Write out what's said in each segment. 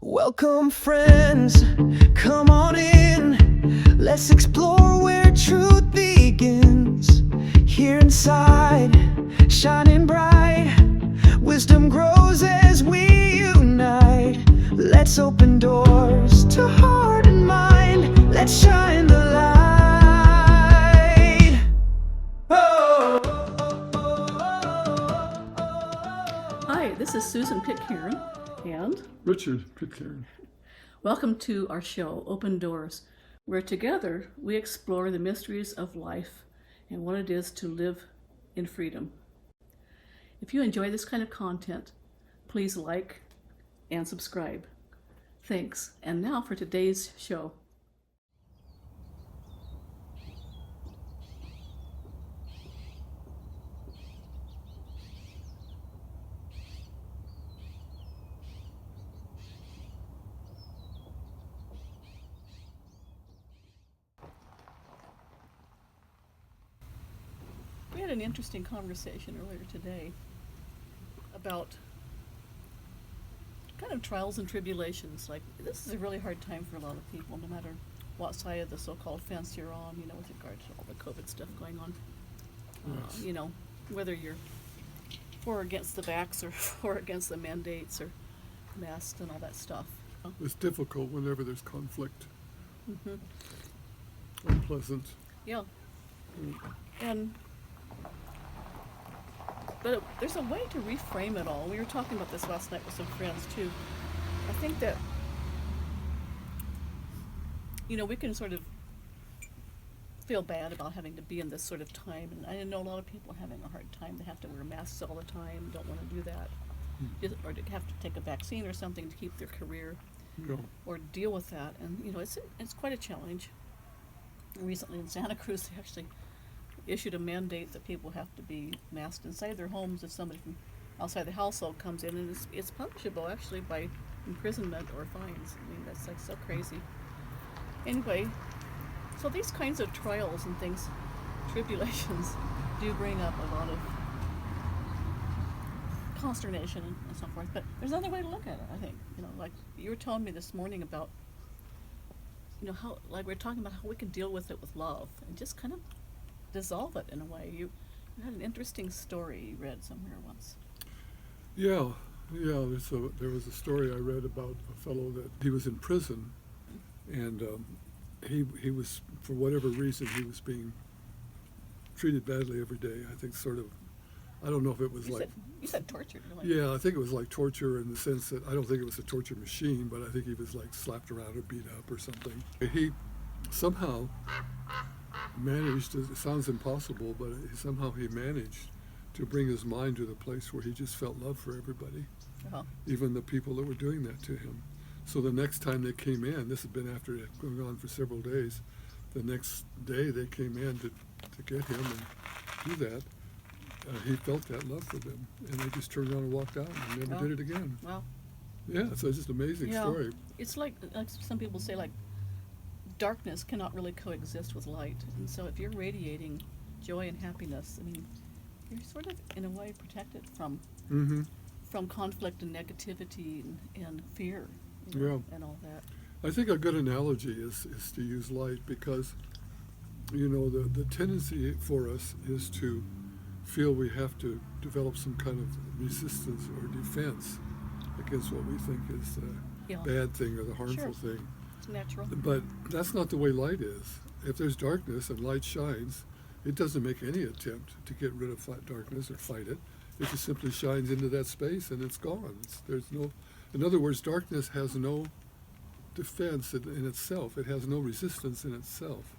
Welcome, friends, come on in. Let's explore where truth begins. Here inside, shining bright, wisdom grows as we unite. Let's open doors to heart and mind. Let's shine the light. Hi, this is Susan Pitcairn and Richard Pitcairn. welcome to our show, Open Doors, where together we explore the mysteries of life and what it is to live in freedom. If you enjoy this kind of content, please like and subscribe. Thanks. And now for today's show. We had an interesting conversation earlier today about kind of trials and tribulations. Like, this is a really hard time for a lot of people, no matter what side of the so-called fence you're on, with regard to all the COVID stuff going on. Yes. Whether you're for or against the vax or for or against the mandates or masks and all that stuff. It's difficult whenever there's conflict. Mm-hmm. Unpleasant. Yeah. But there's a way to reframe it all. We were talking about this last night with some friends too. I think that, we can sort of feel bad about having to be in this sort of time. And I know a lot of people are having a hard time. They have to wear masks all the time, don't want to do that. Or to have to take a vaccine or something to keep their career or deal with that. And, it's quite a challenge. Recently in Santa Cruz, they actually issued a mandate that people have to be masked inside their homes if somebody from outside the household comes in, and it's punishable actually by imprisonment or fines. I mean, that's like so crazy. Anyway, so these kinds of trials and things, tribulations, do bring up a lot of consternation and so forth. But there's another way to look at it, I think. Like you were telling me this morning about, how, like we're talking about how we can deal with it with love and just kind of dissolve it in a way. You had an interesting story you read somewhere once. Yeah. There was a story I read about a fellow that he was in prison, and he was, for whatever reason, he was being treated badly every day. I think I don't know if it was You said torture. Yeah, I think it was like torture in the sense that I don't think it was a torture machine, but I think he was like slapped around or beat up or something. He somehow managed, it sounds impossible, but somehow he managed to bring his mind to the place where he just felt love for everybody, even the people that were doing that to him. So the next time they came in, this had been after it had gone on for several days, the next day they came in to get him and do that. He felt that love for them, and they just turned around and walked out and never did it again. Wow. Yeah, so it's just an amazing story. It's like some people say, like, darkness cannot really coexist with light. And so if you're radiating joy and happiness, I mean, you're sort of, in a way, protected from conflict and negativity and fear and all that. I think a good analogy is to use light because, the tendency for us is to feel we have to develop some kind of resistance or defense against what we think is the bad thing or the harmful thing. It's natural. But that's not the way light is. If there's darkness and light shines, it doesn't make any attempt to get rid of darkness or fight it. It just simply shines into that space and it's gone. In other words, darkness has no defense in itself. It has no resistance in itself.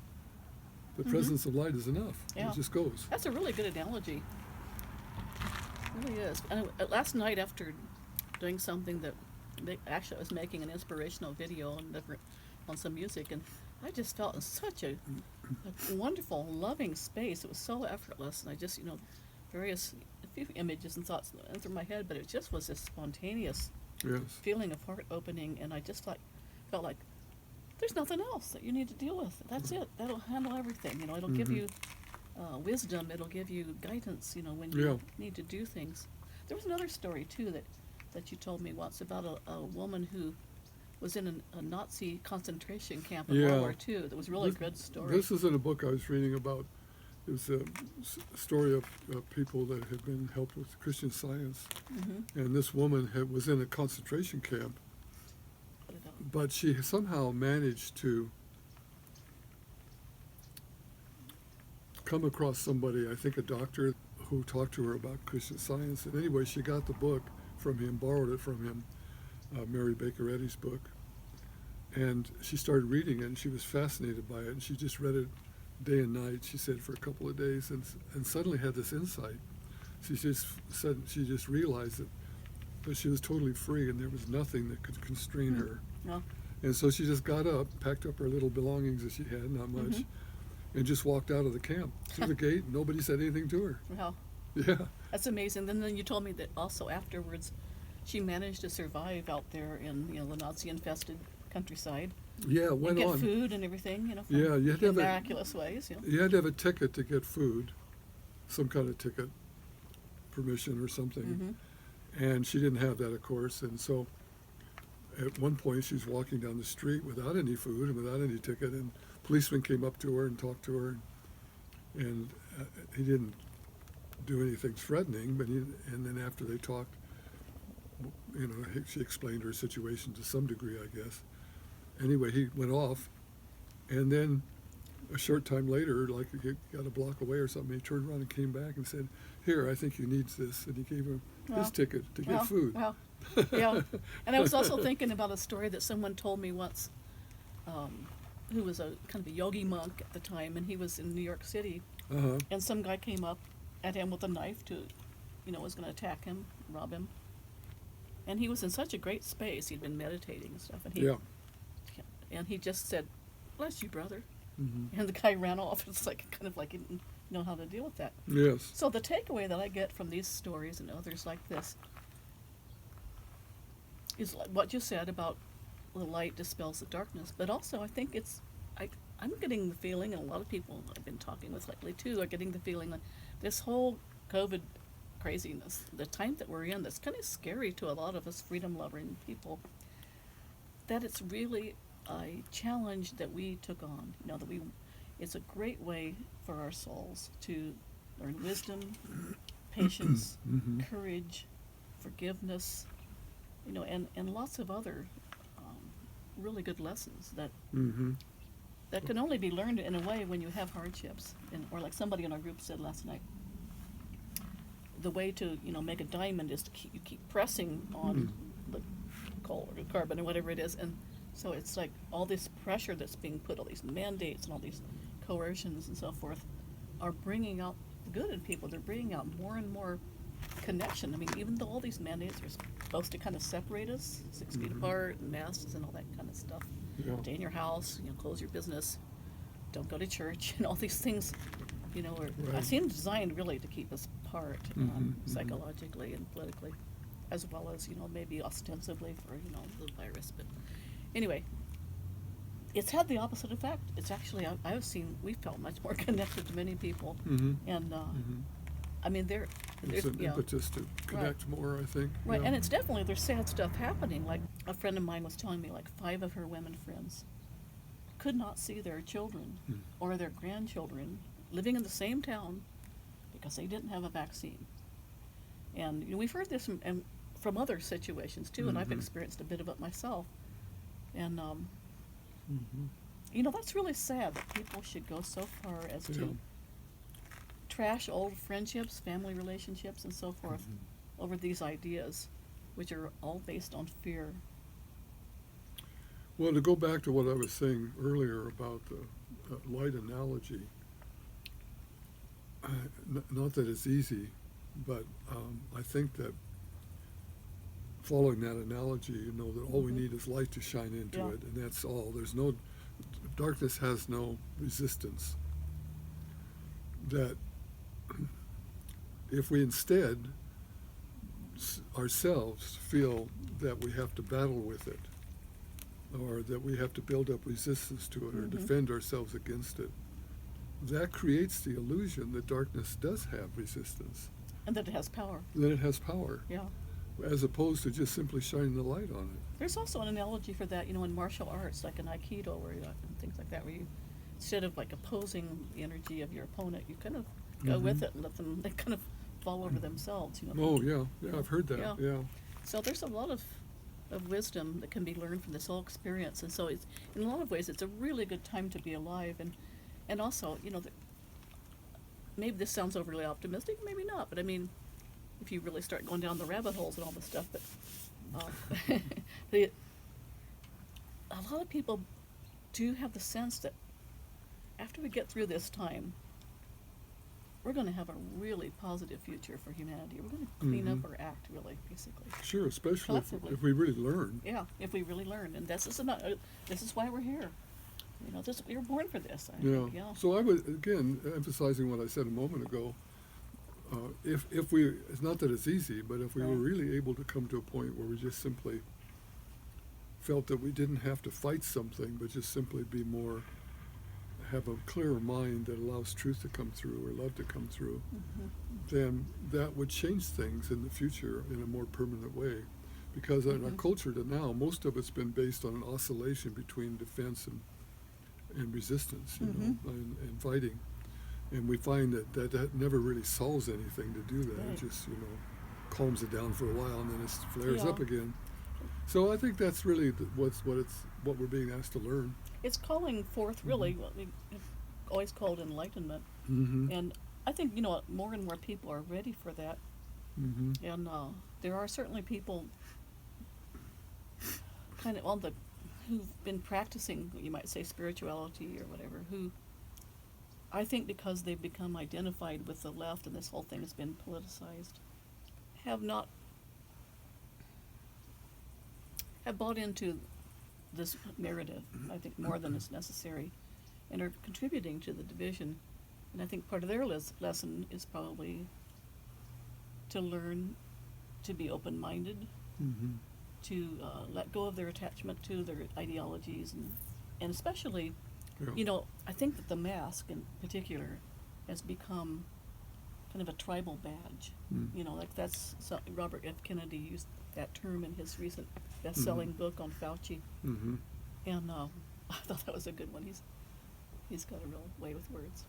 The presence of light is enough. Yeah. It just goes. That's a really good analogy. It really is. And last night, after doing something that actually I was making an inspirational video on some music, and I just felt in such a wonderful, loving space. It was so effortless, and I just, various few images and thoughts went through my head, but it just was this spontaneous feeling of heart opening, and I just felt like there's nothing else that you need to deal with. That's it. That'll handle everything. It'll give you wisdom. It'll give you guidance, when you need to do things. There was another story, too, that you told me once about a woman who was in a Nazi concentration camp in Yeah. World War II. That was a really good story. This is in a book I was reading about. It was a story of people that had been helped with Christian Science. And this woman was in a concentration camp, Put it out. but she somehow managed to come across somebody, I think a doctor, who talked to her about Christian Science. And anyway, she got the book from him, borrowed it from him, Mary Baker Eddy's book. And she started reading it, and she was fascinated by it, and she just read it day and night, she said, for a couple of days, and suddenly had this insight. She just said she just realized that she was totally free, and there was nothing that could constrain her. No. And so she just got up, packed up her little belongings that she had, not much, and just walked out of the camp through the gate. And nobody said anything to her. Wow. Yeah. That's amazing. Then you told me that also afterwards she managed to survive out there in the Nazi-infested countryside. Yeah, it And went get on. food and everything, from Yeah, you had to in have a- miraculous ways. You had to have a ticket to get food, some kind of ticket, permission or something. And she didn't have that, of course. And so at one point she was walking down the street without any food and without any ticket, and a policeman came up to her and talked to her. And he didn't do anything threatening, but and then after they talked, she explained her situation to some degree, I guess. Anyway, he went off, and then a short time later, like he got a block away or something, he turned around and came back and said, "Here, I think you need this," and he gave him his ticket to get food. Wow. Yeah. And I was also thinking about a story that someone told me once, who was a kind of a yogi monk at the time, and he was in New York City, and some guy came up at him with a knife was going to attack him, rob him. And he was in such a great space. He'd been meditating and stuff, and he just said, "Bless you, brother." And the guy ran off. It's like kind of like he didn't know how to deal with that. Yes. So the takeaway that I get from these stories and others like this is like what you said about the light dispels the darkness. But also I think I'm getting the feeling, and a lot of people I've been talking with lately too are getting the feeling that this whole COVID craziness, the time that we're in, that's kind of scary to a lot of us freedom-loving people, that it's really a challenge that we took on. It's a great way for our souls to learn wisdom, patience, courage, forgiveness, and lots of other really good lessons that can only be learned in a way when you have hardships. Or like somebody in our group said last night, the way to make a diamond is to keep pressing on the coal or the carbon or whatever it is, and so it's like all this pressure that's being put, all these mandates and all these coercions and so forth, are bringing out the good in people. They're bringing out more and more connection. I mean, even though all these mandates are supposed to kind of separate us, 6 feet apart, and masks and all that kind of stuff. Yeah. Stay in your house, close your business, don't go to church, and all these things, I seem designed really to keep us apart psychologically and politically, as well as, maybe ostensibly for, the virus. But anyway, it's had the opposite effect. It's actually, we felt much more connected to many people. And, I mean, there's It's an impetus to connect more, I think. Right, Yeah. and it's definitely, there's sad stuff happening. Like a friend of mine was telling me, like 5 of her women friends could not see their children or their grandchildren living in the same town because they didn't have a vaccine. And we've heard this from other situations too, and I've experienced a bit of it myself. And that's really sad that people should go so far as to trash old friendships, family relationships, and so forth over these ideas, which are all based on fear. Well, to go back to what I was saying earlier about the light analogy, not that it's easy, but I think that following that analogy, that all we need is light to shine into it, and that's all. Darkness has no resistance. That if we instead ourselves feel that we have to battle with it, or that we have to build up resistance to it, or defend ourselves against it, that creates the illusion that darkness does have resistance. And that it has power. That it has power. Yeah. As opposed to just simply shining the light on it. There's also an analogy for that, in martial arts, like in Aikido, and things like that, where you, instead of like opposing the energy of your opponent, you kind of go with it and let them, they kind of fall over themselves, Oh, yeah, I've heard that, Yeah. yeah. So there's a lot of wisdom that can be learned from this whole experience, and so it's, in a lot of ways, it's a really good time to be alive, and also, maybe this sounds overly optimistic, maybe not, but I mean, if you really start going down the rabbit holes and all this stuff, but a lot of people do have the sense that after we get through this time, we're going to have a really positive future for humanity. We're going to clean up our act, really, basically. Sure, especially Collectively. if we really learn. Yeah, if we really learn, and this is why we're here. We were born for this. I think, yeah. So I would, again, emphasizing what I said a moment ago, if we, it's not that it's easy, but if we were Right. really able to come to a point where we just simply felt that we didn't have to fight something, but just simply be more, have a clearer mind that allows truth to come through or love to come through, then that would change things in the future in a more permanent way. Because in our culture to now, most of it's been based on an oscillation between defense and resistance, and fighting. And we find that never really solves anything to do that. Right. It just, calms it down for a while and then it flares Yeah. up again. So I think that's really what we're being asked to learn. It's calling forth really what we have always called enlightenment, Mm-hmm. and I think more and more people are ready for that, Mm-hmm. and there are certainly people kind of who've been practicing, you might say, spirituality or whatever, who I think because they've become identified with the left and this whole thing has been politicized, have bought into this narrative, I think, more than is necessary, and are contributing to the division. And I think part of their lesson is probably to learn to be open-minded, Mm-hmm. to let go of their attachment to their ideologies, and especially, Yeah. I think that the mask in particular has become kind of a tribal badge. Mm. Like Robert F. Kennedy used that term in his recent best-selling book on Fauci, Mm-hmm. and I thought that was a good one. He's got a real way with words.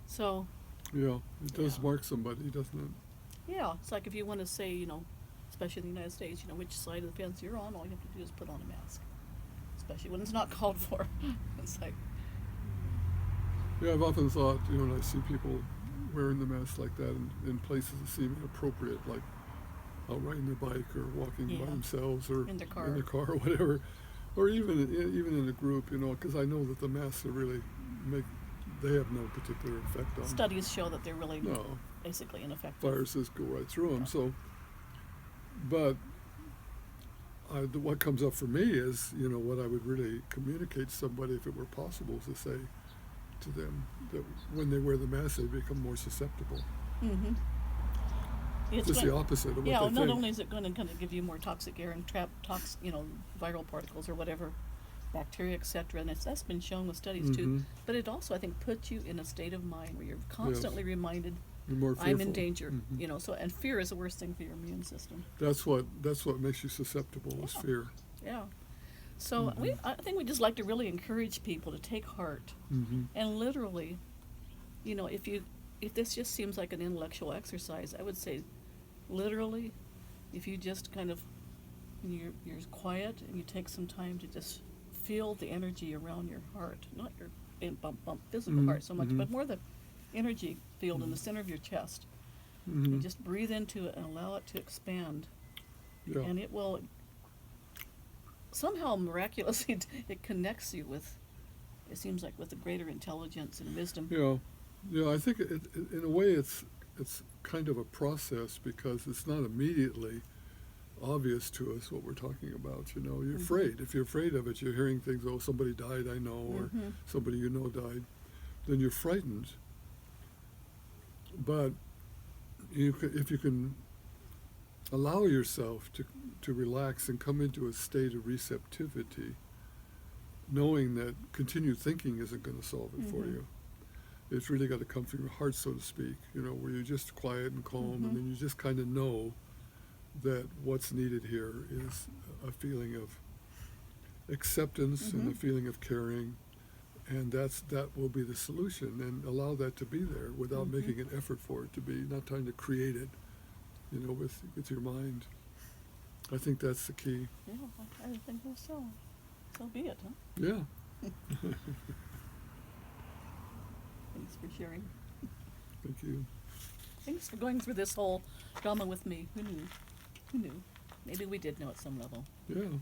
So Yeah, it does Yeah. mark somebody, doesn't it? yeah, it's like if you want to say, especially in the United States, which side of the fence you're on, all you have to do is put on a mask, especially when it's not called for. It's like, Yeah, I've often thought, when I see people wearing the mask like that in places that seem inappropriate, like out riding their bike or walking by Yeah. themselves or In their car. or whatever, or even in a group, because I know that the masks are really they have no particular effect on studies show that they're really no basically ineffective. viruses go right through them. Yeah. So, but what comes up for me is, what I would really communicate to somebody if it were possible is to say to them that when they wear the mask, they become more susceptible. Mm-hmm. It's Just going- the opposite of what Yeah, they not think. only is it going to kind of give you more toxic air and trap viral particles or whatever, bacteria, etc., and that's been shown with studies too. Mhm. But it also, I think, puts you in a state of mind where you're constantly reminded, You're more I'm in fearful. danger. Mhm. So and fear is the worst thing for your immune system. That's what makes you susceptible is Yeah. fear. Yeah. So I think we just like to really encourage people to take heart Mm-hmm. and literally, if this just seems like an intellectual exercise, I would say, literally, if you just kind of you're quiet and you take some time to just feel the energy around your heart, not your bump physical heart so much, but more the energy field in the center of your chest. Mm-hmm. And just breathe into it and allow it to expand, Yeah. and it will somehow miraculously it connects you with. It seems like with a greater intelligence and wisdom. Yeah. I think in a way it's kind of a process because it's not immediately obvious to us what we're talking about. You're afraid. If you're afraid of it, you're hearing things. Oh, somebody died, I know, or somebody died. Then you're frightened. But if you can allow yourself to relax and come into a state of receptivity, knowing that continued thinking isn't going to solve it for you. It's really got to come from your heart, so to speak, where you're just quiet and calm, and then you just kind of know that what's needed here is a feeling of acceptance and a feeling of caring, and that will be the solution, and allow that to be there without making an effort for it to be, not trying to create it, with your mind. I think that's the key. Yeah, I think so. So be it, huh? Yeah. Thanks for sharing. Thank you. Thanks for going through this whole drama with me. Who knew? Who knew? Maybe we did know at some level. Yeah.